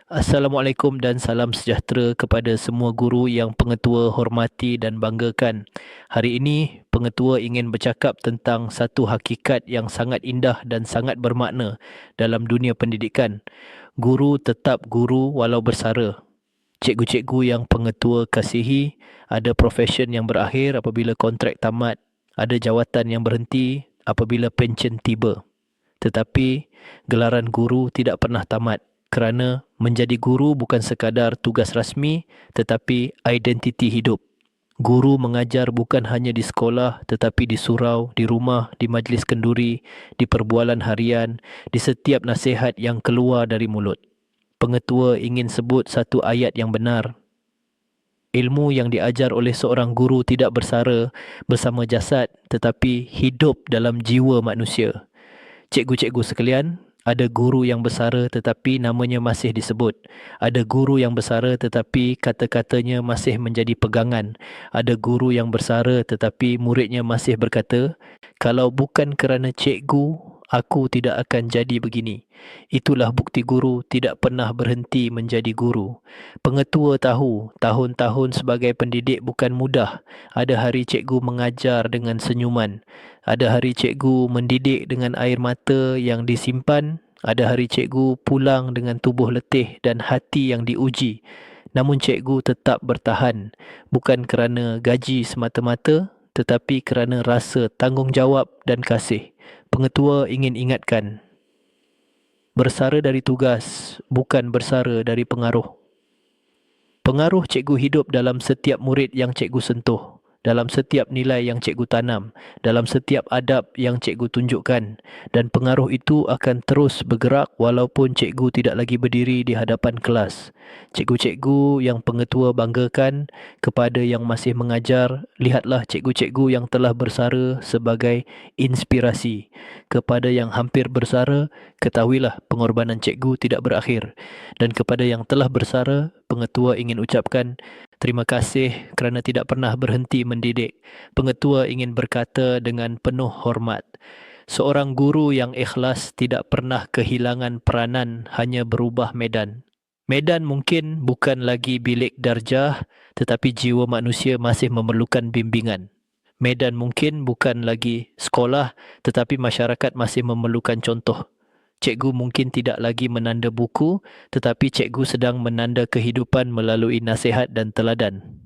Assalamualaikum dan salam sejahtera kepada semua guru yang pengetua hormati dan banggakan. Hari ini, pengetua ingin bercakap tentang satu hakikat yang sangat indah dan sangat bermakna dalam dunia pendidikan. Guru tetap guru walau bersara. Cikgu-cikgu yang pengetua kasihi, ada profession yang berakhir apabila kontrak tamat, ada jawatan yang berhenti apabila pension tiba. Tetapi gelaran guru tidak pernah tamat kerana menjadi guru bukan sekadar tugas rasmi tetapi identiti hidup. Guru mengajar bukan hanya di sekolah tetapi di surau, di rumah, di majlis kenduri, di perbualan harian, di setiap nasihat yang keluar dari mulut. Pengetua ingin sebut satu ayat yang benar. Ilmu yang diajar oleh seorang guru tidak bersara bersama jasad tetapi hidup dalam jiwa manusia. Cikgu-cikgu sekalian, ada guru yang bersara tetapi namanya masih disebut. Ada guru yang bersara tetapi kata-katanya masih menjadi pegangan. Ada guru yang bersara tetapi muridnya masih berkata, "Kalau bukan kerana cikgu, aku tidak akan jadi begini." Itulah bukti guru tidak pernah berhenti menjadi guru. Pengetua tahu, tahun-tahun sebagai pendidik bukan mudah. Ada hari cikgu mengajar dengan senyuman. Ada hari cikgu mendidik dengan air mata yang disimpan. Ada hari cikgu pulang dengan tubuh letih dan hati yang diuji. Namun cikgu tetap bertahan. Bukan kerana gaji semata-mata, tetapi kerana rasa tanggungjawab dan kasih. Pengetua ingin ingatkan, bersara dari tugas, bukan bersara dari pengaruh. Pengaruh cikgu hidup dalam setiap murid yang cikgu sentuh, dalam setiap nilai yang cikgu tanam, dalam setiap adab yang cikgu tunjukkan, dan pengaruh itu akan terus bergerak walaupun cikgu tidak lagi berdiri di hadapan kelas. Cikgu-cikgu yang pengetua banggakan, kepada yang masih mengajar, lihatlah cikgu-cikgu yang telah bersara sebagai inspirasi. Kepada yang hampir bersara, ketahuilah pengorbanan cikgu tidak berakhir. Dan kepada yang telah bersara, pengetua ingin ucapkan terima kasih kerana tidak pernah berhenti mendidik. Pengetua ingin berkata dengan penuh hormat, seorang guru yang ikhlas tidak pernah kehilangan peranan, hanya berubah medan. Medan mungkin bukan lagi bilik darjah, tetapi jiwa manusia masih memerlukan bimbingan. Medan mungkin bukan lagi sekolah, tetapi masyarakat masih memerlukan contoh. Cikgu mungkin tidak lagi menanda buku, tetapi cikgu sedang menanda kehidupan melalui nasihat dan teladan.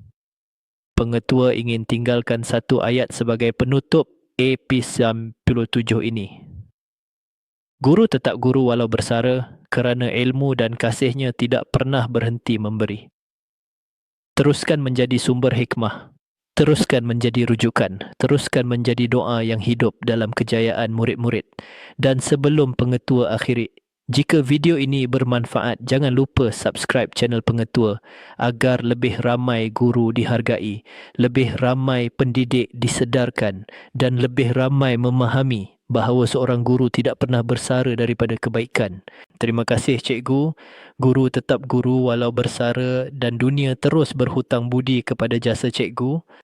Pengetua ingin tinggalkan satu ayat sebagai penutup AP97 ini. Guru tetap guru walau bersara kerana ilmu dan kasihnya tidak pernah berhenti memberi. Teruskan menjadi sumber hikmah. Teruskan menjadi rujukan. Teruskan menjadi doa yang hidup dalam kejayaan murid-murid. Dan sebelum pengetua akhiri, jika video ini bermanfaat, jangan lupa subscribe channel pengetua agar lebih ramai guru dihargai, lebih ramai pendidik disedarkan dan lebih ramai memahami bahawa seorang guru tidak pernah bersara daripada kebaikan. Terima kasih cikgu. Guru tetap guru walau bersara dan dunia terus berhutang budi kepada jasa cikgu.